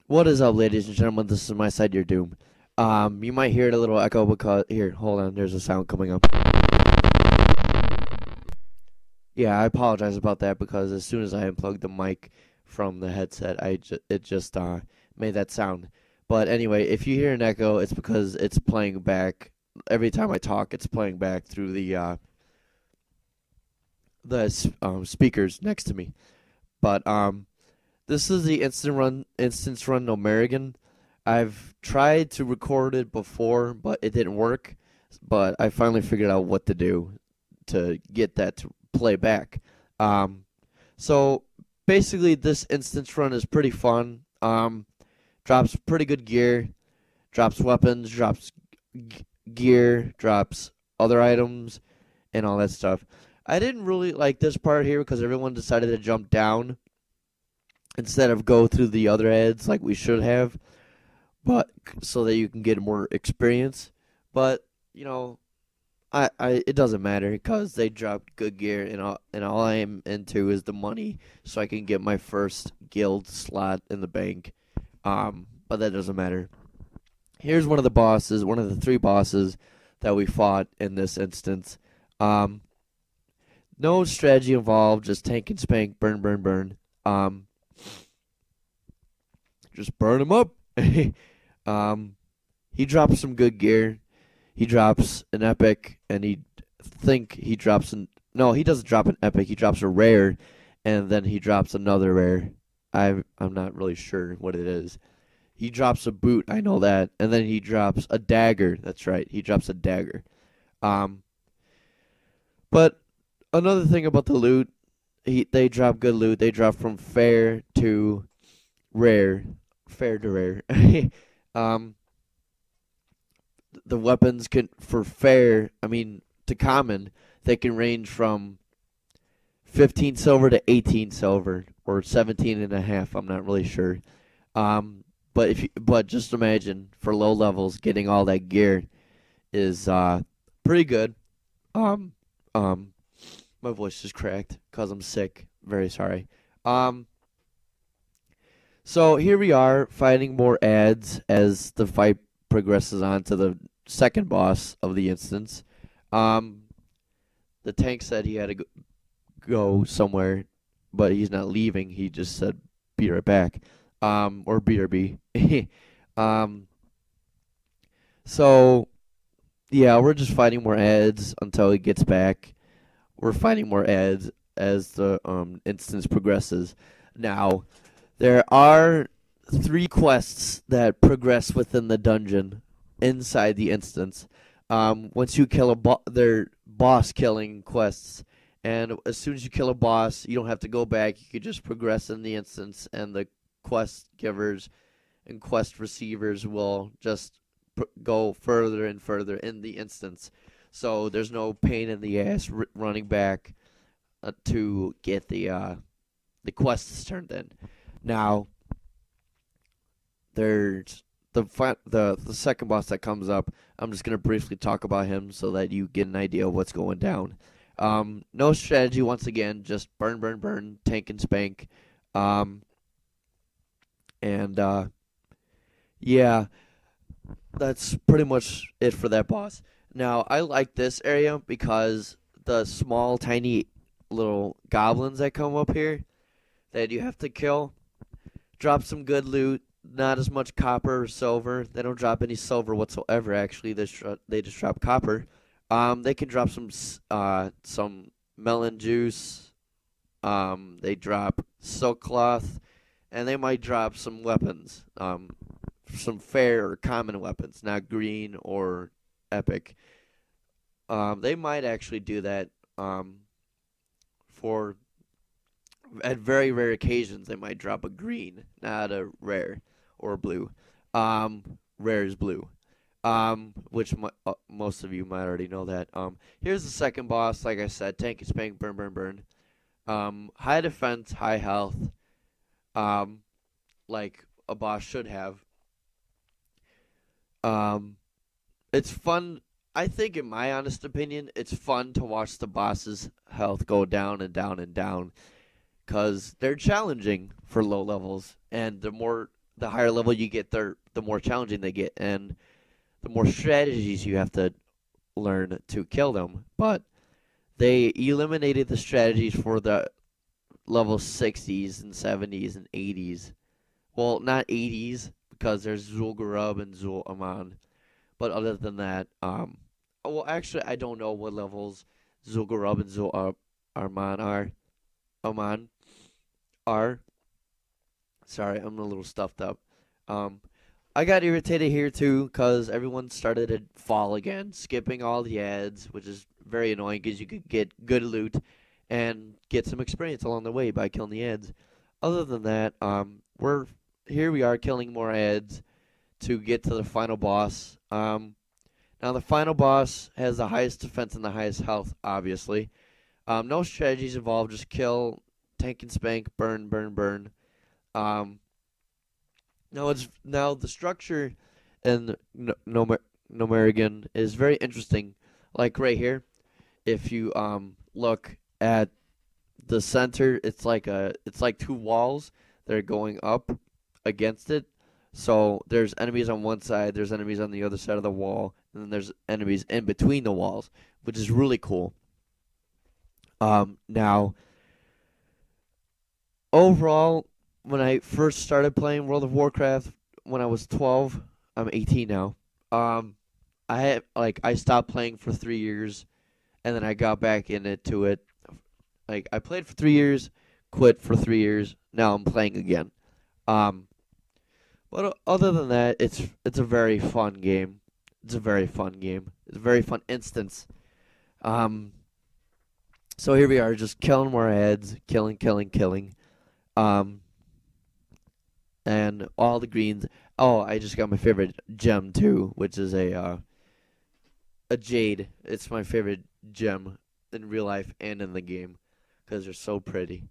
What is up, ladies and gentlemen? This is my side, your doom. You might hear it a little echo because here, hold on. There's a sound coming up. Yeah, I apologize about that because as soon as I unplugged the mic from the headset, it just made that sound. But anyway, if you hear an echo, it's because it's playing back every time I talk. It's playing back through the speakers next to me. But this is the instance run Gnomeregan. I've tried to record it before, but it didn't work. But I finally figured out what to do to get that to play back. Um, so basically, this instance run is pretty fun. Drops pretty good gear, drops weapons, drops gear, drops other items, and all that stuff. I didn't really like this part here because everyone decided to jump down instead of go through the other heads like we should have, but so that you can get more experience. But you know, I it doesn't matter because they dropped good gear, and all I am into is the money, so I can get my first guild slot in the bank. But that doesn't matter. Here's one of the bosses, one of the three bosses that we fought in this instance. Um, no strategy involved, just tank and spank, burn, burn, burn. Just burn him up. He drops some good gear. He drops an epic, and he drops an no. He doesn't drop an epic. He drops a rare, and then he drops another rare. I'm not really sure what it is. He drops a boot. I know that, and then he drops a dagger. That's right. He drops a dagger. Um, but another thing about the loot, they drop good loot. They drop from rare, fair to rare. um, the weapons can for fair. I mean, to common, they can range from 15 silver to 18 silver or 17 and a half. I'm not really sure. But just imagine for low levels getting all that gear is pretty good. Um, um, my voice just cracked because I'm sick. Very sorry. Um, so here we are fighting more ads as the fight progresses on to the second boss of the instance. Um, the tank said he had to go somewhere, but he's not leaving. He just said, "Be right back." Or BRB. um, so yeah, we're just fighting more ads until he gets back. We're fighting more ads as the instance progresses. Now, there are three quests that progress within the dungeon inside the instance. Once you kill they're boss killing quests, and as soon as you kill a boss, you don't have to go back. You could just progress in the instance, and the quest givers and quest receivers will just go further and further in the instance. So there's no pain in the ass running back to get the quests turned in. Now there's the second boss that comes up. I'm just gonna briefly talk about him so that you get an idea of what's going down. No strategy once again, just burn, burn, burn, tank and spank. And yeah, that's pretty much it for that boss. Now, I like this area because the small, tiny little goblins that come up here that you have to kill drop some good loot. Not as much copper or silver. They don't drop any silver whatsoever. Actually, they just drop copper. They can drop some melon juice. They drop silk cloth, and they might drop some weapons. Some fair or common weapons, not green or epic. They might actually do that. For at very rare occasions, they might drop a green, not a rare or blue. Rare is blue. Which most of you might already know that. Here's the second boss. Like I said, tank and spank, burn, burn, burn. High defense, high health. Like a boss should have. Um, it's fun. I think, in my honest opinion, it's fun to watch the boss's health go down and down and down because they're challenging for low levels, and the higher level you get, the more challenging they get, and the more strategies you have to learn to kill them. But they eliminated the strategies for the level 60s and 70s and 80s. Well, not 80s because there's Zul'Gurub and Zul Aman. But other than that, well, actually, I don't know what levels Zul'Gurub and Zul Arman are. Aman are. Sorry, I'm a little stuffed up. Um, I got irritated here too because everyone started to fall again, skipping all the ads, which is very annoying because you could get good loot and get some experience along the way by killing the ads. Other than that, we're here. We are killing more ads to get to the final boss. Now the final boss has the highest defense and the highest health, obviously. No strategies involved. Just kill, tank and spank, burn, burn, burn. Um, now the structure in Gnomeregan is very interesting. Like right here, if you look at the center, it's like two walls that are going up against it. So there's enemies on one side, there's enemies on the other side of the wall, and then there's enemies in between the walls, which is really cool. Now overall, when I first started playing World of Warcraft when I was 12, I'm 18 now. Um, I stopped playing for 3 years, and then I got back into it. Like I played for 3 years, quit for 3 years. Now I'm playing again. Um, but other than that, it's a very fun game. It's a very fun game. It's a very fun instance. Um, so here we are, just killing more ads, killing, killing, killing. Um, and all the greens. Oh, I just got my favorite gem too, which is a jade. It's my favorite gem in real life and in the game because they're so pretty.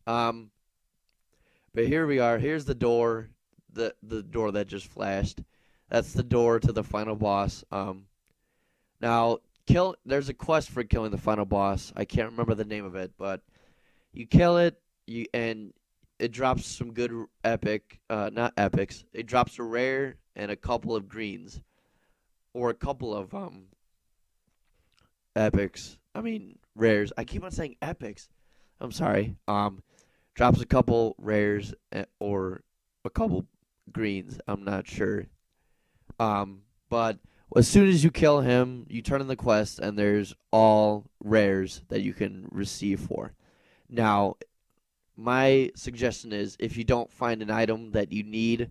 um, but here we are. Here's the door, the door that just flashed. That's the door to the final boss. Now kill. There's a quest for killing the final boss. I can't remember the name of it, but you kill it. And it drops some good epic, not epics. It drops a rare and a couple of greens, or a couple of epics. I mean rares. I keep on saying epics. I'm sorry. Drops a couple rares or a couple greens. I'm not sure. But as soon as you kill him, you turn in the quest, and there's all rares that you can receive for. Now, my suggestion is if you don't find an item that you need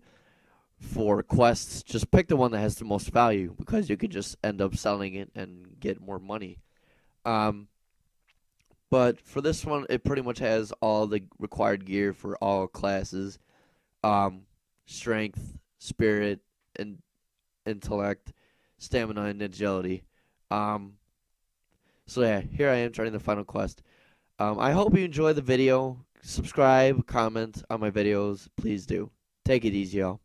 for quests, just pick the one that has the most value because you could just end up selling it and get more money. Um, but for this one, it pretty much has all the required gear for all classes: um, strength, spirit, and intellect, stamina, and agility. Um, so yeah, here I am trying the final quest. I hope you enjoy the video. Subscribe, comment on my videos. Please do. Take it easy, y'all.